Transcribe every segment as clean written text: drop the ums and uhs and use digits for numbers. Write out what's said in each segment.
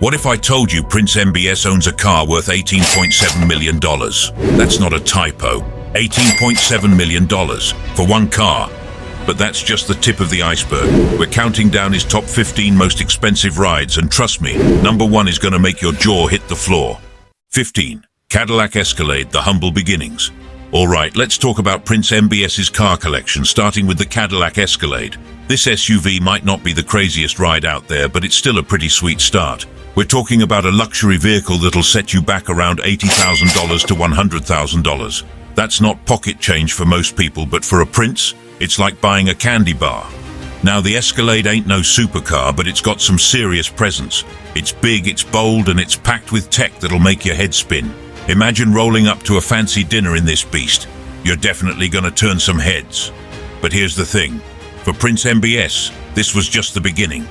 What if I told you Prince MBS owns a car worth $18.7 million? That's not a typo. $18.7 million for one car. But that's just the tip of the iceberg. We're counting down his top 15 most expensive rides, and trust me, number 1 is going to make your jaw hit the floor. 15. Cadillac Escalade, the humble beginnings. Alright, let's talk about Prince MBS's car collection, starting with the Cadillac Escalade. This SUV might not be the craziest ride out there, but it's still a pretty sweet start. We're talking about a luxury vehicle that'll set you back around $80,000 to $100,000. That's not pocket change for most people, but for a prince, it's like buying a candy bar. Now, the Escalade ain't no supercar, but it's got some serious presence. It's big, it's bold, and it's packed with tech that'll make your head spin. Imagine rolling up to a fancy dinner in this beast. You're definitely gonna turn some heads. But here's the thing. For Prince MBS, this was just the beginning.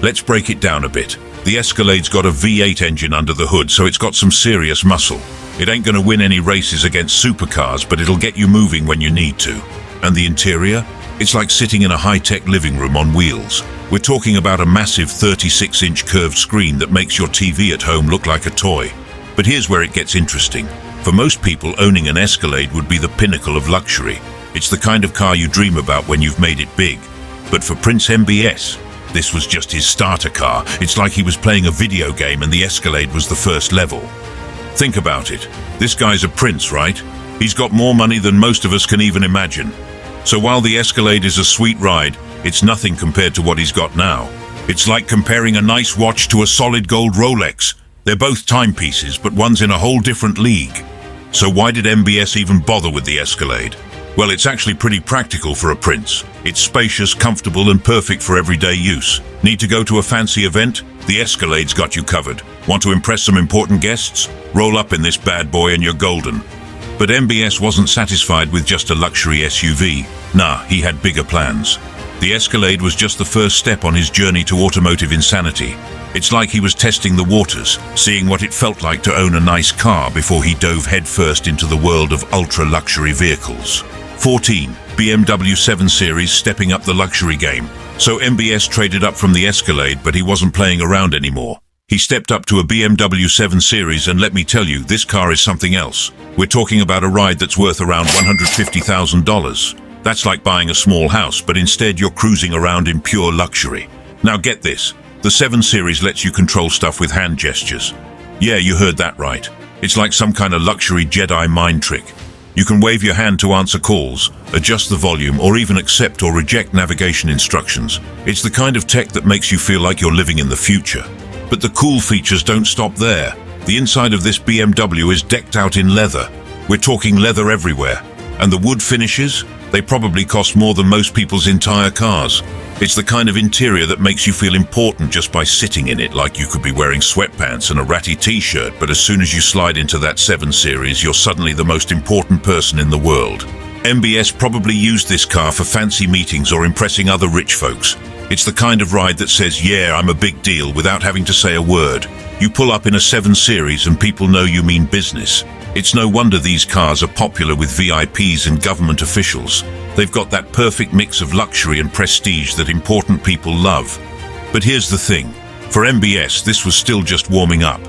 Let's break it down a bit. The Escalade's got a V8 engine under the hood, so it's got some serious muscle. It ain't gonna win any races against supercars, but it'll get you moving when you need to. And the interior? It's like sitting in a high-tech living room on wheels. We're talking about a massive 36-inch curved screen that makes your TV at home look like a toy. But here's where it gets interesting. For most people, owning an Escalade would be the pinnacle of luxury. It's the kind of car you dream about when you've made it big. But for Prince MBS, this was just his starter car. It's like he was playing a video game and the Escalade was the first level. Think about it. This guy's a prince, right? He's got more money than most of us can even imagine. So while the Escalade is a sweet ride, it's nothing compared to what he's got now. It's like comparing a nice watch to a solid gold Rolex. They're both timepieces, but one's in a whole different league. So why did MBS even bother with the Escalade? Well, it's actually pretty practical for a prince. It's spacious, comfortable, and perfect for everyday use. Need to go to a fancy event? The Escalade's got you covered. Want to impress some important guests? Roll up in this bad boy and you're golden. But MBS wasn't satisfied with just a luxury SUV. Nah, he had bigger plans. The Escalade was just the first step on his journey to automotive insanity. It's like he was testing the waters, seeing what it felt like to own a nice car before he dove headfirst into the world of ultra-luxury vehicles. 14. BMW 7 Series stepping up the luxury game. So MBS traded up from the Escalade, but he wasn't playing around anymore. He stepped up to a BMW 7 Series, and let me tell you, this car is something else. We're talking about a ride that's worth around $150,000. That's like buying a small house, but instead you're cruising around in pure luxury. Now get this, the 7 Series lets you control stuff with hand gestures. Yeah, you heard that right. It's like some kind of luxury Jedi mind trick. You can wave your hand to answer calls, adjust the volume, or even accept or reject navigation instructions. It's the kind of tech that makes you feel like you're living in the future. But the cool features don't stop there. The inside of this BMW is decked out in leather. We're talking leather everywhere. And the wood finishes? They probably cost more than most people's entire cars. It's the kind of interior that makes you feel important just by sitting in it, like you could be wearing sweatpants and a ratty t-shirt, but as soon as you slide into that 7 Series, you're suddenly the most important person in the world. MBS probably used this car for fancy meetings or impressing other rich folks. It's the kind of ride that says, yeah, I'm a big deal, without having to say a word. You pull up in a 7 Series and people know you mean business. It's no wonder these cars are popular with VIPs and government officials. They've got that perfect mix of luxury and prestige that important people love. But here's the thing. For MBS, this was still just warming up.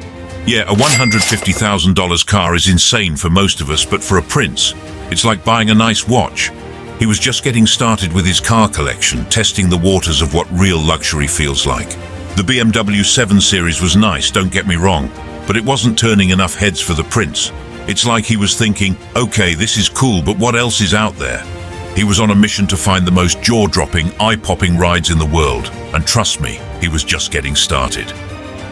Yeah, a $150,000 car is insane for most of us, but for a prince, it's like buying a nice watch. He was just getting started with his car collection, testing the waters of what real luxury feels like. The BMW 7 Series was nice, don't get me wrong, but it wasn't turning enough heads for the prince. It's like he was thinking, okay, this is cool, but what else is out there? He was on a mission to find the most jaw-dropping, eye-popping rides in the world, and trust me, he was just getting started.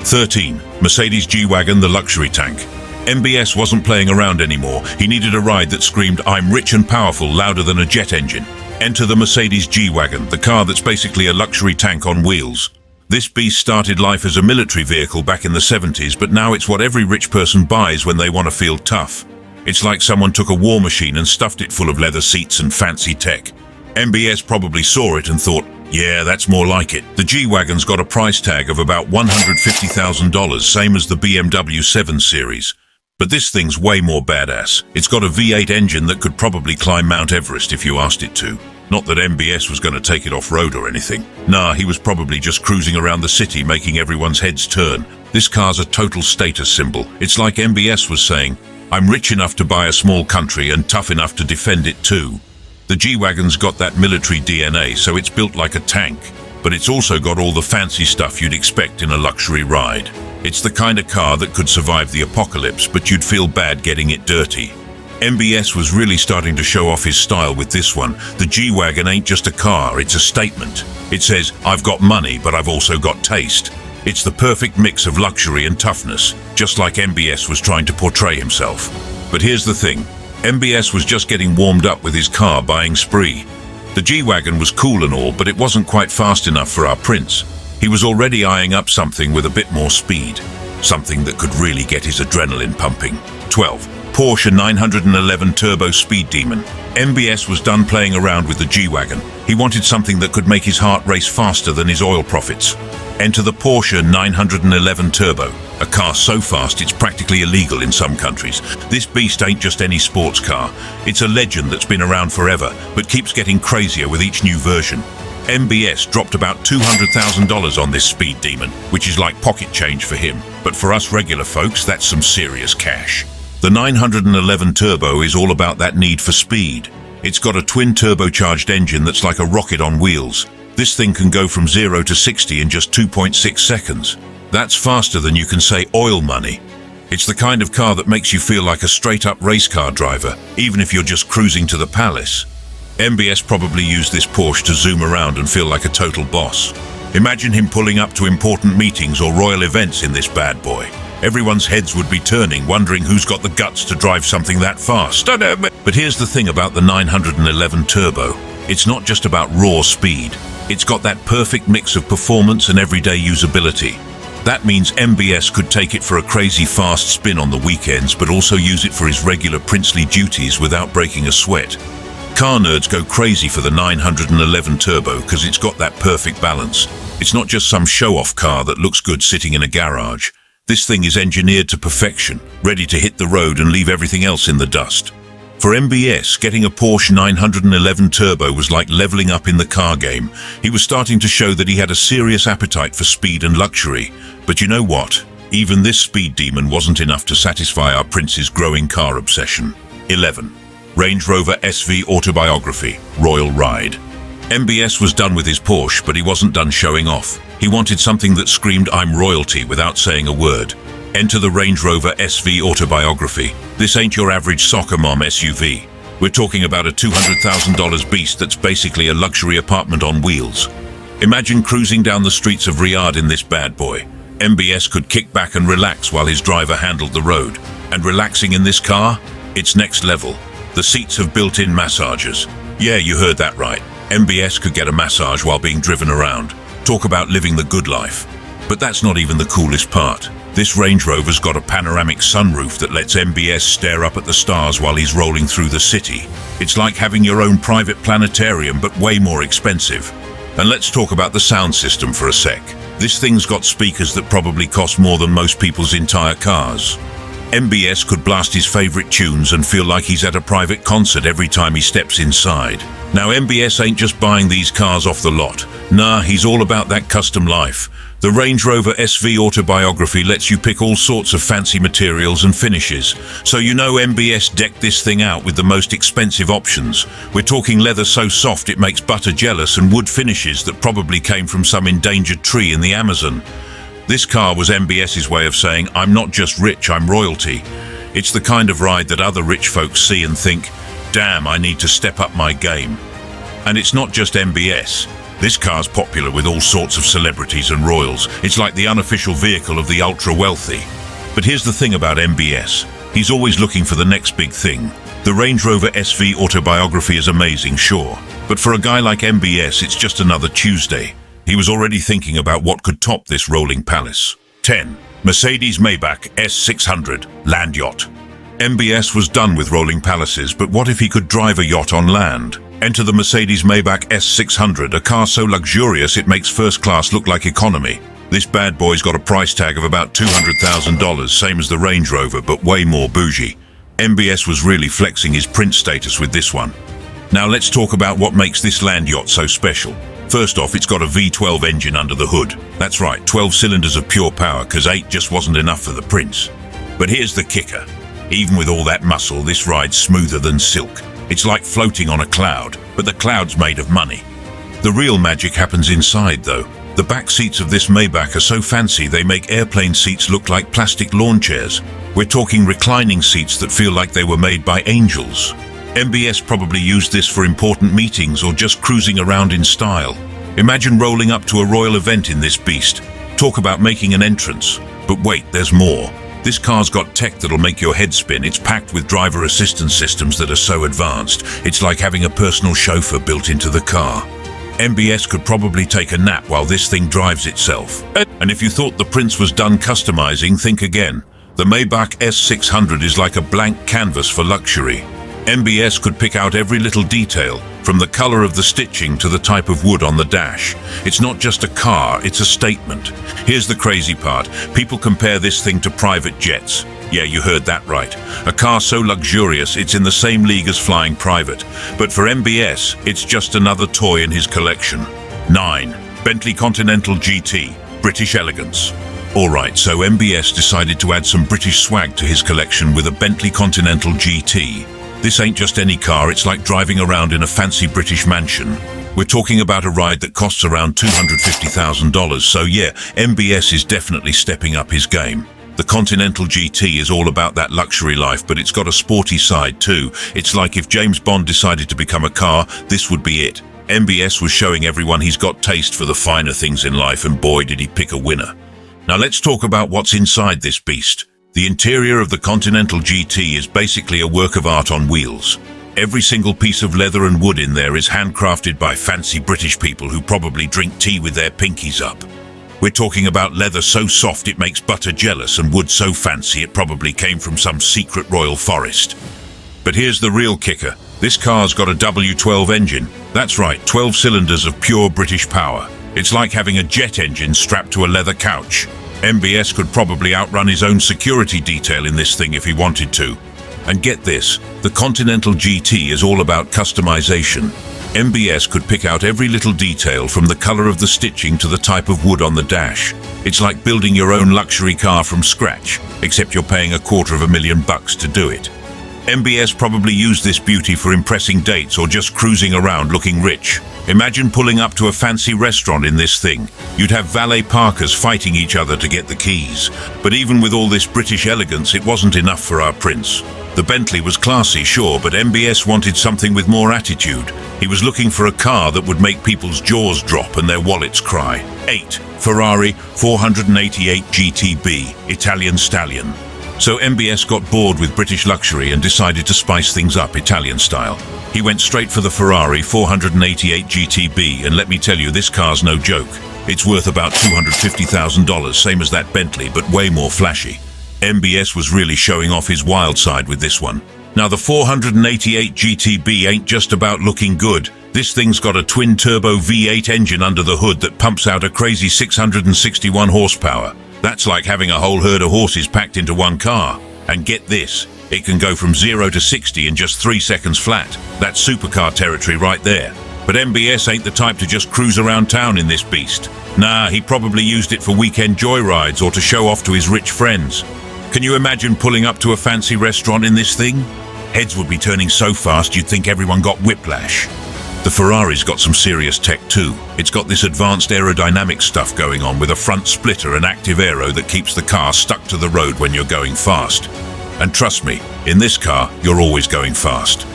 13. Mercedes G-Wagon, the luxury tank. MBS wasn't playing around anymore. He needed a ride that screamed, I'm rich and powerful, louder than a jet engine. Enter the Mercedes G-Wagon, the car that's basically a luxury tank on wheels. This beast started life as a military vehicle back in the 70s, but now it's what every rich person buys when they want to feel tough. It's like someone took a war machine and stuffed it full of leather seats and fancy tech. MBS probably saw it and thought, yeah, that's more like it. The G-Wagon's got a price tag of about $150,000, same as the BMW 7 Series. But this thing's way more badass. It's got a V8 engine that could probably climb Mount Everest if you asked it to. Not that MBS was going to take it off-road or anything. Nah, he was probably just cruising around the city making everyone's heads turn. This car's a total status symbol. It's like MBS was saying, I'm rich enough to buy a small country and tough enough to defend it too. The G-Wagon's got that military DNA, so it's built like a tank. But it's also got all the fancy stuff you'd expect in a luxury ride. It's the kind of car that could survive the apocalypse, but you'd feel bad getting it dirty. MBS was really starting to show off his style with this one. The G-Wagon ain't just a car, it's a statement. It says, I've got money, but I've also got taste. It's the perfect mix of luxury and toughness, just like MBS was trying to portray himself. But here's the thing, MBS was just getting warmed up with his car buying spree. The G-Wagon was cool and all, but it wasn't quite fast enough for our prince. He was already eyeing up something with a bit more speed. Something that could really get his adrenaline pumping. 12. Porsche 911 Turbo Speed Demon. MBS was done playing around with the G-Wagon. He wanted something that could make his heart race faster than his oil profits. Enter the Porsche 911 Turbo, a car so fast it's practically illegal in some countries. This beast ain't just any sports car. It's a legend that's been around forever, but keeps getting crazier with each new version. MBS dropped about $200,000 on this speed demon, which is like pocket change for him. But for us regular folks, that's some serious cash. The 911 Turbo is all about that need for speed. It's got a twin turbocharged engine that's like a rocket on wheels. This thing can go from 0 to 60 in just 2.6 seconds. That's faster than you can say oil money. It's the kind of car that makes you feel like a straight-up race car driver, even if you're just cruising to the palace. MBS probably used this Porsche to zoom around and feel like a total boss. Imagine him pulling up to important meetings or royal events in this bad boy. Everyone's heads would be turning, wondering who's got the guts to drive something that fast. But here's the thing about the 911 Turbo. It's not just about raw speed. It's got that perfect mix of performance and everyday usability. That means MBS could take it for a crazy fast spin on the weekends, but also use it for his regular princely duties without breaking a sweat. Car nerds go crazy for the 911 Turbo because it's got that perfect balance. It's not just some show-off car that looks good sitting in a garage. This thing is engineered to perfection, ready to hit the road and leave everything else in the dust. For MBS, getting a Porsche 911 Turbo was like leveling up in the car game. He was starting to show that he had a serious appetite for speed and luxury. But you know what? Even this speed demon wasn't enough to satisfy our prince's growing car obsession. 11. Range Rover SV Autobiography, Royal Ride. MBS was done with his Porsche, but he wasn't done showing off. He wanted something that screamed, I'm royalty, without saying a word. Enter the Range Rover SV Autobiography. This ain't your average soccer mom SUV. We're talking about a $200,000 beast that's basically a luxury apartment on wheels. Imagine cruising down the streets of Riyadh in this bad boy. MBS could kick back and relax while his driver handled the road. And relaxing in this car? It's next level. The seats have built-in massagers. Yeah, you heard that right. MBS could get a massage while being driven around. Talk about living the good life. But that's not even the coolest part. This Range Rover's got a panoramic sunroof that lets MBS stare up at the stars while he's rolling through the city. It's like having your own private planetarium, but way more expensive. And let's talk about the sound system for a sec. This thing's got speakers that probably cost more than most people's entire cars. MBS could blast his favorite tunes and feel like he's at a private concert every time he steps inside. Now, MBS ain't just buying these cars off the lot. Nah, he's all about that custom life. The Range Rover SV Autobiography lets you pick all sorts of fancy materials and finishes. So you know MBS decked this thing out with the most expensive options. We're talking leather so soft it makes butter jealous and wood finishes that probably came from some endangered tree in the Amazon. This car was MBS's way of saying, I'm not just rich, I'm royalty. It's the kind of ride that other rich folks see and think, damn, I need to step up my game. And it's not just MBS. This car's popular with all sorts of celebrities and royals. It's like the unofficial vehicle of the ultra-wealthy. But here's the thing about MBS. He's always looking for the next big thing. The Range Rover SV Autobiography is amazing, sure. But for a guy like MBS, it's just another Tuesday. He was already thinking about what could top this rolling palace. 10. Mercedes Maybach S600 Land Yacht. MBS was done with rolling palaces, but what if he could drive a yacht on land? Enter the Mercedes Maybach S600, a car so luxurious it makes first class look like economy. This bad boy's got a price tag of about $200,000, same as the Range Rover, but way more bougie. MBS was really flexing his prince status with this one. Now let's talk about what makes this land yacht so special. First off, it's got a V12 engine under the hood. That's right, 12 cylinders of pure power, because 8 just wasn't enough for the Prince. But here's the kicker. Even with all that muscle, this ride's smoother than silk. It's like floating on a cloud, but the cloud's made of money. The real magic happens inside, though. The back seats of this Maybach are so fancy they make airplane seats look like plastic lawn chairs. We're talking reclining seats that feel like they were made by angels. MBS probably used this for important meetings or just cruising around in style. Imagine rolling up to a royal event in this beast. Talk about making an entrance. But wait, there's more. This car's got tech that'll make your head spin. It's packed with driver assistance systems that are so advanced. It's like having a personal chauffeur built into the car. MBS could probably take a nap while this thing drives itself. And if you thought the Prince was done customizing, think again. The Maybach S600 is like a blank canvas for luxury. MBS could pick out every little detail, from the color of the stitching to the type of wood on the dash. It's not just a car, it's a statement. Here's the crazy part. People compare this thing to private jets. Yeah, you heard that right. A car so luxurious, it's in the same league as flying private. But for MBS, it's just another toy in his collection. 9. Bentley Continental GT, British elegance. Alright, so MBS decided to add some British swag to his collection with a Bentley Continental GT. This ain't just any car, it's like driving around in a fancy British mansion. We're talking about a ride that costs around $250,000, so yeah, MBS is definitely stepping up his game. The Continental GT is all about that luxury life, but it's got a sporty side too. It's like if James Bond decided to become a car, this would be it. MBS was showing everyone he's got taste for the finer things in life, and boy did he pick a winner. Now let's talk about what's inside this beast. The interior of the Continental GT is basically a work of art on wheels. Every single piece of leather and wood in there is handcrafted by fancy British people who probably drink tea with their pinkies up. We're talking about leather so soft it makes butter jealous, and wood so fancy it probably came from some secret royal forest. But here's the real kicker. This car's got a W12 engine. That's right, 12 cylinders of pure British power. It's like having a jet engine strapped to a leather couch. MBS could probably outrun his own security detail in this thing if he wanted to. And get this, the Continental GT is all about customization. MBS could pick out every little detail, from the color of the stitching to the type of wood on the dash. It's like building your own luxury car from scratch, except you're paying $250,000 to do it. MBS probably used this beauty for impressing dates or just cruising around looking rich. Imagine pulling up to a fancy restaurant in this thing. You'd have valet parkers fighting each other to get the keys. But even with all this British elegance, it wasn't enough for our Prince. The Bentley was classy, sure, but MBS wanted something with more attitude. He was looking for a car that would make people's jaws drop and their wallets cry. 8. Ferrari 488 GTB, Italian Stallion. So MBS got bored with British luxury and decided to spice things up Italian style. He went straight for the Ferrari 488 GTB, and let me tell you, this car's no joke. It's worth about $250,000, same as that Bentley, but way more flashy. MBS was really showing off his wild side with this one. Now the 488 GTB ain't just about looking good. This thing's got a twin-turbo V8 engine under the hood that pumps out a crazy 661 horsepower. That's like having a whole herd of horses packed into one car. And get this, it can go from 0 to 60 in just 3 seconds flat. That's supercar territory right there. But MBS ain't the type to just cruise around town in this beast. Nah, he probably used it for weekend joyrides or to show off to his rich friends. Can you imagine pulling up to a fancy restaurant in this thing? Heads would be turning so fast you'd think everyone got whiplash. The Ferrari's got some serious tech too. It's got this advanced aerodynamic stuff going on with a front splitter and active aero that keeps the car stuck to the road when you're going fast. And trust me, in this car, you're always going fast.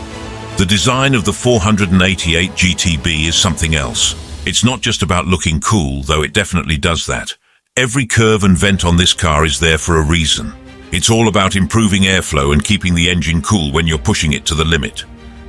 The design of the 488 GTB is something else. It's not just about looking cool, though it definitely does that. Every curve and vent on this car is there for a reason. It's all about improving airflow and keeping the engine cool when you're pushing it to the limit.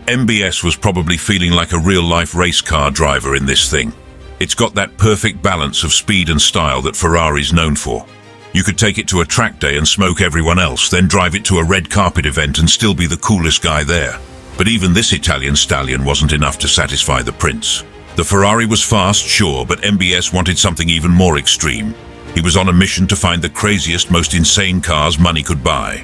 MBS was probably feeling like a real-life race car driver in this thing. It's got that perfect balance of speed and style that Ferrari's known for. You could take it to a track day and smoke everyone else, then drive it to a red carpet event and still be the coolest guy there. But even this Italian stallion wasn't enough to satisfy the Prince. The Ferrari was fast, sure, but MBS wanted something even more extreme. He was on a mission to find the craziest, most insane cars money could buy.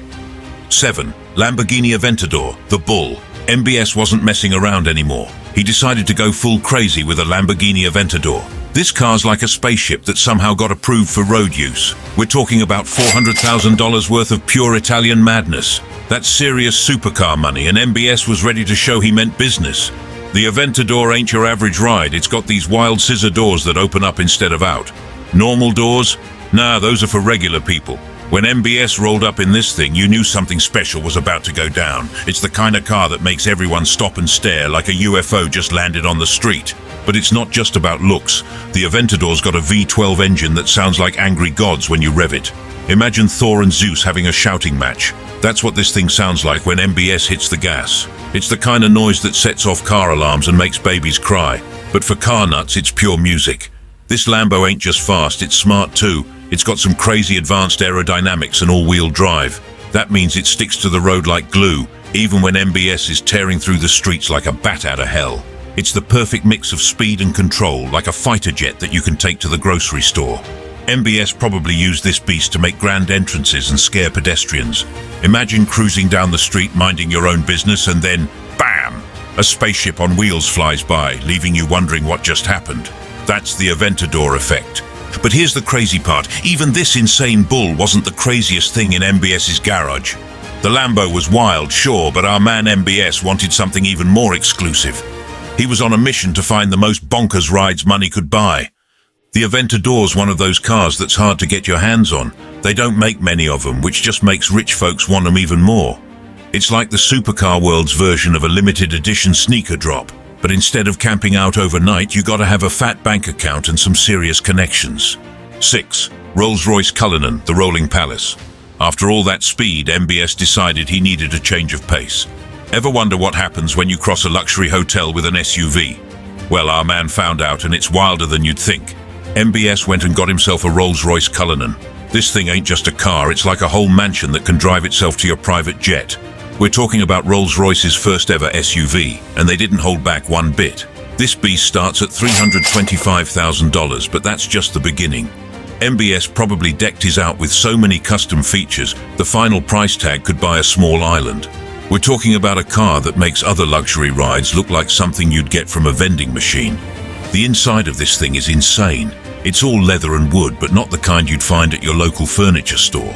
7. Lamborghini Aventador, the Bull. MBS wasn't messing around anymore. He decided to go full crazy with a Lamborghini Aventador. This car's like a spaceship that somehow got approved for road use. We're talking about $400,000 worth of pure Italian madness. That's serious supercar money, and MBS was ready to show he meant business. The Aventador ain't your average ride. It's got these wild scissor doors that open up instead of out. Normal doors? Nah, those are for regular people. When MBS rolled up in this thing, you knew something special was about to go down. It's the kind of car that makes everyone stop and stare like a UFO just landed on the street. But it's not just about looks. The Aventador's got a V12 engine that sounds like angry gods when you rev it. Imagine Thor and Zeus having a shouting match. That's what this thing sounds like when MBS hits the gas. It's the kind of noise that sets off car alarms and makes babies cry. But for car nuts, it's pure music. This Lambo ain't just fast, it's smart too. It's got some crazy advanced aerodynamics and all-wheel drive. That means it sticks to the road like glue, even when MBS is tearing through the streets like a bat out of hell. It's the perfect mix of speed and control, like a fighter jet that you can take to the grocery store. MBS probably used this beast to make grand entrances and scare pedestrians. Imagine cruising down the street minding your own business and then, bam! A spaceship on wheels flies by, leaving you wondering what just happened. That's the Aventador effect. But here's the crazy part. Even this insane bull wasn't the craziest thing in MBS's garage. The Lambo was wild, sure, but our man MBS wanted something even more exclusive. He was on a mission to find the most bonkers rides money could buy. The Aventador's one of those cars that's hard to get your hands on. They don't make many of them, which just makes rich folks want them even more. It's like the supercar world's version of a limited edition sneaker drop. But instead of camping out overnight, you gotta have a fat bank account and some serious connections. 6. Rolls-Royce Cullinan, the Rolling Palace. After all that speed, MBS decided he needed a change of pace. Ever wonder what happens when you cross a luxury hotel with an SUV? Well, our man found out, and it's wilder than you'd think. MBS went and got himself a Rolls-Royce Cullinan. This thing ain't just a car, it's like a whole mansion that can drive itself to your private jet. We're talking about Rolls-Royce's first ever SUV, and they didn't hold back one bit. This beast starts at $325,000, but that's just the beginning. MBS probably decked his out with so many custom features, the final price tag could buy a small island. We're talking about a car that makes other luxury rides look like something you'd get from a vending machine. The inside of this thing is insane. It's all leather and wood, but not the kind you'd find at your local furniture store.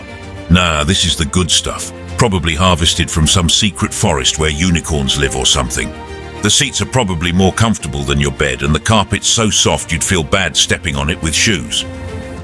Nah, this is the good stuff. Probably harvested from some secret forest where unicorns live or something. The seats are probably more comfortable than your bed, and the carpet's so soft you'd feel bad stepping on it with shoes.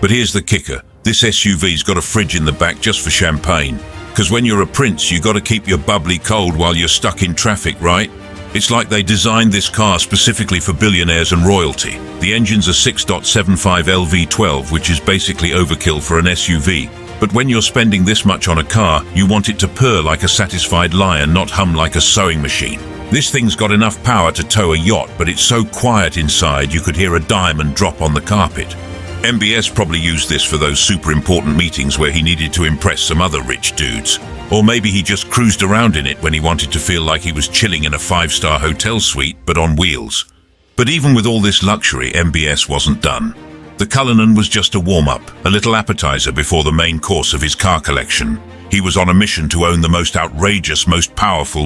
But here's the kicker. This SUV's got a fridge in the back just for champagne. Because when you're a prince, you gotta keep your bubbly cold while you're stuck in traffic, right? It's like they designed this car specifically for billionaires and royalty. The engine's a 6.75 LV12, which is basically overkill for an SUV. But when you're spending this much on a car, you want it to purr like a satisfied lion, not hum like a sewing machine. This thing's got enough power to tow a yacht, but it's so quiet inside you could hear a diamond drop on the carpet. MBS probably used this for those super important meetings where he needed to impress some other rich dudes. Or maybe he just cruised around in it when he wanted to feel like he was chilling in a 5-star hotel suite, but on wheels. But even with all this luxury, MBS wasn't done. The Cullinan was just a warm-up, a little appetizer before the main course of his car collection. He was on a mission to own the most outrageous, most powerful,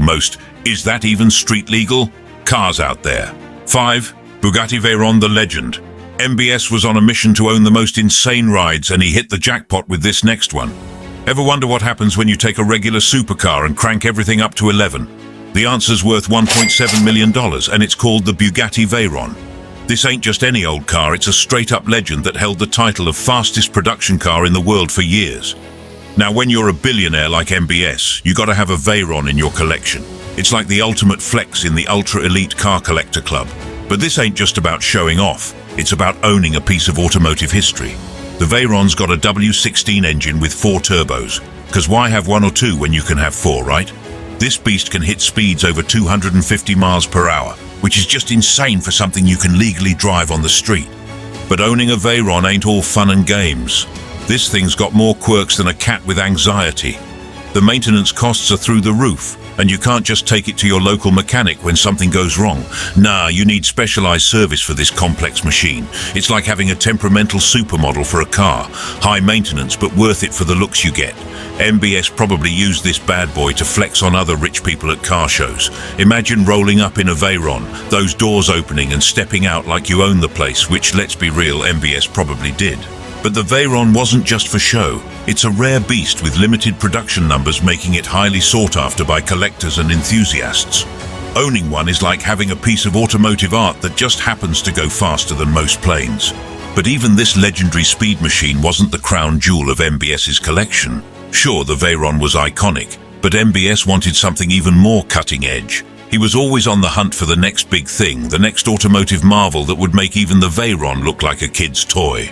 is that even street legal? Cars out there. 5. Bugatti Veyron, the legend. MBS was on a mission to own the most insane rides, and he hit the jackpot with this next one. Ever wonder what happens when you take a regular supercar and crank everything up to 11? The answer's worth $1.7 million, and it's called the Bugatti Veyron. This ain't just any old car, it's a straight-up legend that held the title of fastest production car in the world for years. Now, when you're a billionaire like MBS, you gotta have a Veyron in your collection. It's like the ultimate flex in the ultra-elite car collector club. But this ain't just about showing off, it's about owning a piece of automotive history. The Veyron's got a W16 engine with 4 turbos, because why have 1 or 2 when you can have 4, right? This beast can hit speeds over 250 miles per hour, which is just insane for something you can legally drive on the street. But owning a Veyron ain't all fun and games. This thing's got more quirks than a cat with anxiety. The maintenance costs are through the roof, And you can't just take it to your local mechanic when something goes wrong. Nah, you need specialized service for this complex machine. It's like having a temperamental supermodel for a car. High maintenance, but worth it for the looks you get. MBS probably used this bad boy to flex on other rich people at car shows. Imagine rolling up in a Veyron, those doors opening and stepping out like you own the place, which, let's be real, MBS probably did. But the Veyron wasn't just for show. It's a rare beast with limited production numbers, making it highly sought after by collectors and enthusiasts. Owning one is like having a piece of automotive art that just happens to go faster than most planes. But even this legendary speed machine wasn't the crown jewel of MBS's collection. Sure, the Veyron was iconic, but MBS wanted something even more cutting edge. He was always on the hunt for the next big thing, the next automotive marvel that would make even the Veyron look like a kid's toy.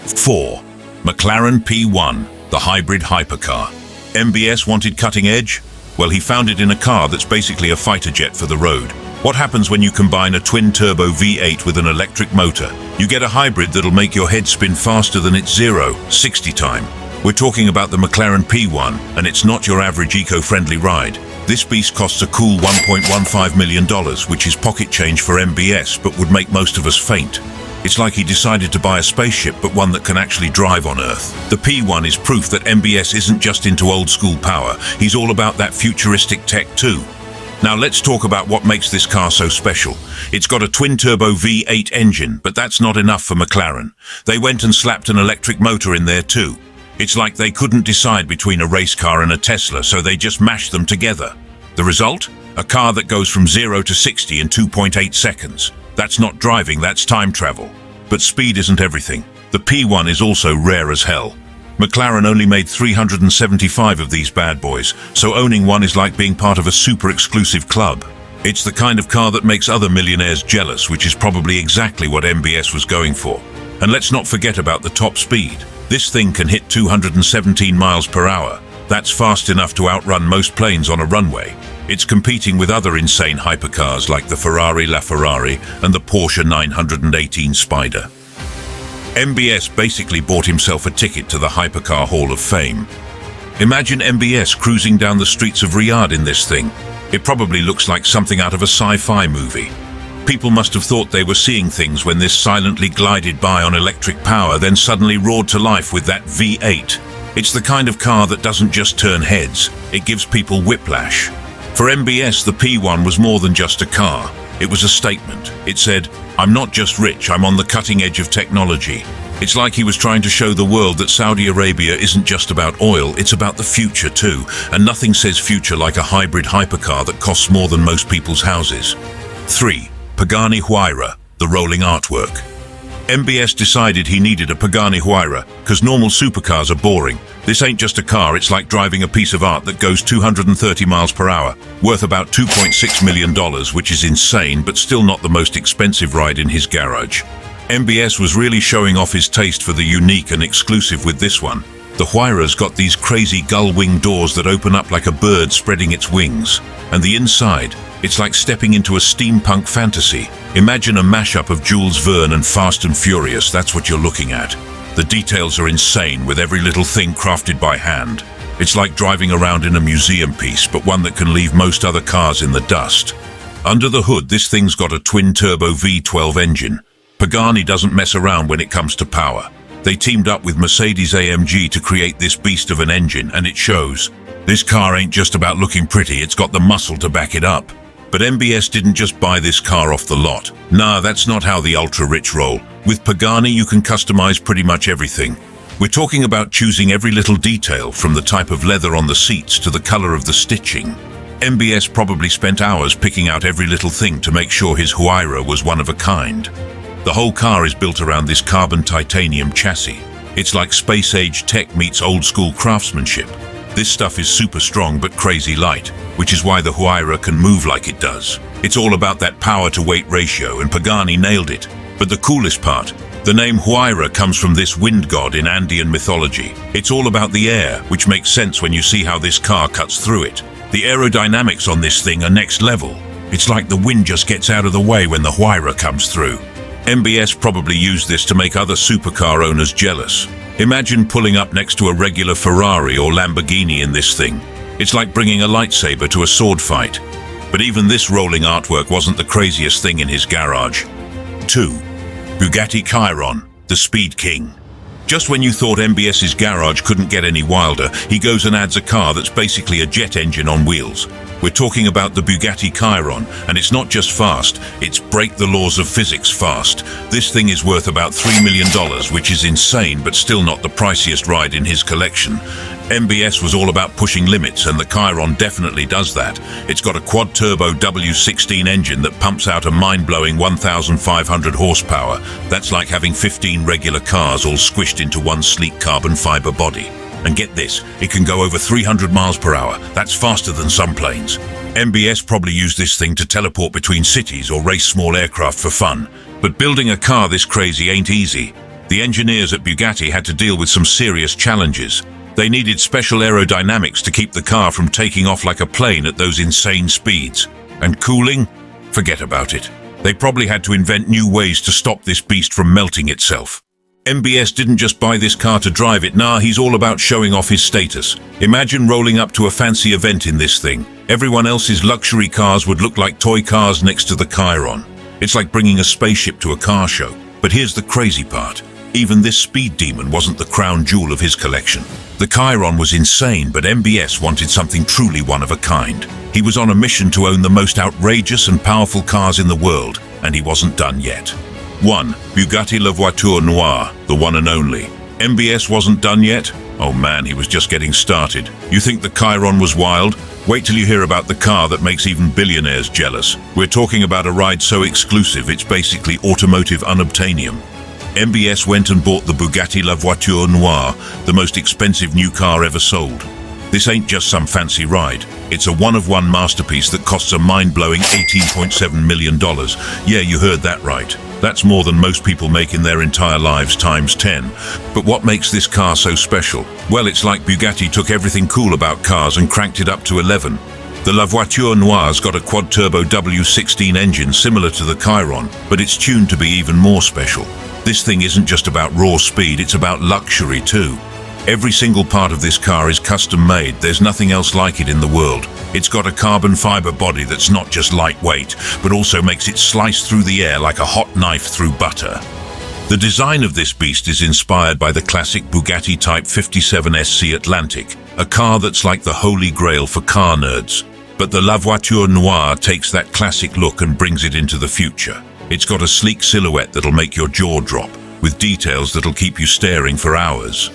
4. McLaren P1, the hybrid hypercar. MBS wanted cutting edge? Well, he found it in a car that's basically a fighter jet for the road. What happens when you combine a twin-turbo V8 with an electric motor? You get a hybrid that'll make your head spin faster than its 0-60 time. We're talking about the McLaren P1, and it's not your average eco-friendly ride. This beast costs a cool $1.15 million, which is pocket change for MBS, but would make most of us faint. It's like he decided to buy a spaceship, but one that can actually drive on Earth. The P1 is proof that MBS isn't just into old-school power. He's all about that futuristic tech too. Now let's talk about what makes this car so special. It's got a twin-turbo V8 engine, but that's not enough for McLaren. They went and slapped an electric motor in there too. It's like they couldn't decide between a race car and a Tesla, so they just mashed them together. The result? A car that goes from 0 to 60 in 2.8 seconds. That's not driving, that's time travel. But speed isn't everything. The P1 is also rare as hell. McLaren only made 375 of these bad boys, so owning one is like being part of a super exclusive club. It's the kind of car that makes other millionaires jealous, which is probably exactly what MBS was going for. And let's not forget about the top speed. This thing can hit 217 miles per hour. That's fast enough to outrun most planes on a runway. It's competing with other insane hypercars like the Ferrari LaFerrari and the Porsche 918 Spider. MBS basically bought himself a ticket to the Hypercar Hall of Fame. Imagine MBS cruising down the streets of Riyadh in this thing. It probably looks like something out of a sci-fi movie. People must have thought they were seeing things when this silently glided by on electric power, then suddenly roared to life with that V8. It's the kind of car that doesn't just turn heads, it gives people whiplash. For MBS, the P1 was more than just a car. It was a statement. It said, "I'm not just rich, I'm on the cutting edge of technology." It's like he was trying to show the world that Saudi Arabia isn't just about oil, it's about the future too. And nothing says future like a hybrid hypercar that costs more than most people's houses. 3. Pagani Huayra, the rolling artwork. MBS decided he needed a Pagani Huayra, because normal supercars are boring. This ain't just a car, it's like driving a piece of art that goes 230 miles per hour, worth about $2.6 million, which is insane, but still not the most expensive ride in his garage. MBS was really showing off his taste for the unique and exclusive with this one. The Huayra's got these crazy gull-wing doors that open up like a bird spreading its wings. And the inside, it's like stepping into a steampunk fantasy. Imagine a mashup of Jules Verne and Fast and Furious, that's what you're looking at. The details are insane, with every little thing crafted by hand. It's like driving around in a museum piece, but one that can leave most other cars in the dust. Under the hood, this thing's got a twin-turbo V12 engine. Pagani doesn't mess around when it comes to power. They teamed up with Mercedes-AMG to create this beast of an engine, and it shows. This car ain't just about looking pretty, it's got the muscle to back it up. But MBS didn't just buy this car off the lot. Nah, that's not how the ultra-rich roll. With Pagani, you can customize pretty much everything. We're talking about choosing every little detail, from the type of leather on the seats to the color of the stitching. MBS probably spent hours picking out every little thing to make sure his Huayra was one of a kind. The whole car is built around this carbon titanium chassis. It's like space-age tech meets old-school craftsmanship. This stuff is super strong but crazy light, which is why the Huayra can move like it does. It's all about that power-to-weight ratio, and Pagani nailed it. But the coolest part, the name Huayra comes from this wind god in Andean mythology. It's all about the air, which makes sense when you see how this car cuts through it. The aerodynamics on this thing are next level. It's like the wind just gets out of the way when the Huayra comes through. MBS probably used this to make other supercar owners jealous. Imagine pulling up next to a regular Ferrari or Lamborghini in this thing. It's like bringing a lightsaber to a sword fight. But even this rolling artwork wasn't the craziest thing in his garage. 2. Bugatti Chiron, the Speed King. Just when you thought MBS's garage couldn't get any wilder, he goes and adds a car that's basically a jet engine on wheels. We're talking about the Bugatti Chiron, and it's not just fast, it's break the laws of physics fast. This thing is worth about $3 million, which is insane, but still not the priciest ride in his collection. MBS was all about pushing limits, and the Chiron definitely does that. It's got a quad-turbo W16 engine that pumps out a mind-blowing 1,500 horsepower. That's like having 15 regular cars all squished into one sleek carbon fiber body. And get this, it can go over 300 miles per hour. That's faster than some planes. MBS probably used this thing to teleport between cities or race small aircraft for fun. But building a car this crazy ain't easy. The engineers at Bugatti had to deal with some serious challenges. They needed special aerodynamics to keep the car from taking off like a plane at those insane speeds. And cooling? Forget about it. They probably had to invent new ways to stop this beast from melting itself. MBS didn't just buy this car to drive it, nah, he's all about showing off his status. Imagine rolling up to a fancy event in this thing. Everyone else's luxury cars would look like toy cars next to the Chiron. It's like bringing a spaceship to a car show. But here's the crazy part. Even this speed demon wasn't the crown jewel of his collection. The Chiron was insane, but MBS wanted something truly one of a kind. He was on a mission to own the most outrageous and powerful cars in the world, and he wasn't done yet. 1. Bugatti La Voiture Noire, the one and only. MBS wasn't done yet? Oh man, he was just getting started. You think the Chiron was wild? Wait till you hear about the car that makes even billionaires jealous. We're talking about a ride so exclusive it's basically automotive unobtainium. MBS went and bought the Bugatti La Voiture Noire, the most expensive new car ever sold. This ain't just some fancy ride. It's a one-of-one masterpiece that costs a mind-blowing $18.7 million. Yeah, you heard that right. That's more than most people make in their entire lives times 10. But what makes this car so special? Well, it's like Bugatti took everything cool about cars and cranked it up to 11. The La Voiture Noire's got a quad-turbo W16 engine similar to the Chiron, but it's tuned to be even more special. This thing isn't just about raw speed, it's about luxury too. Every single part of this car is custom made. There's nothing else like it in the world. It's got a carbon fiber body that's not just lightweight, but also makes it slice through the air like a hot knife through butter. The design of this beast is inspired by the classic Bugatti Type 57 SC Atlantic, a car that's like the holy grail for car nerds. But the La Voiture Noire takes that classic look and brings it into the future. It's got a sleek silhouette that'll make your jaw drop, with details that'll keep you staring for hours.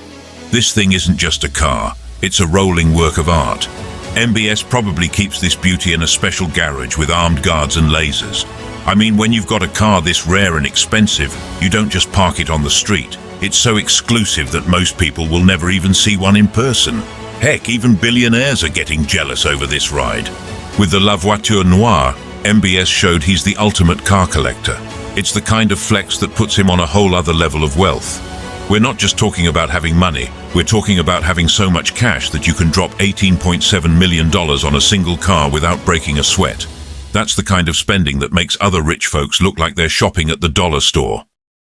This thing isn't just a car, it's a rolling work of art. MBS probably keeps this beauty in a special garage with armed guards and lasers. I mean, when you've got a car this rare and expensive, you don't just park it on the street. It's so exclusive that most people will never even see one in person. Heck, even billionaires are getting jealous over this ride. With the La Voiture Noire, MBS showed he's the ultimate car collector. It's the kind of flex that puts him on a whole other level of wealth. We're not just talking about having money, we're talking about having so much cash that you can drop $18.7 million on a single car without breaking a sweat. That's the kind of spending that makes other rich folks look like they're shopping at the dollar store.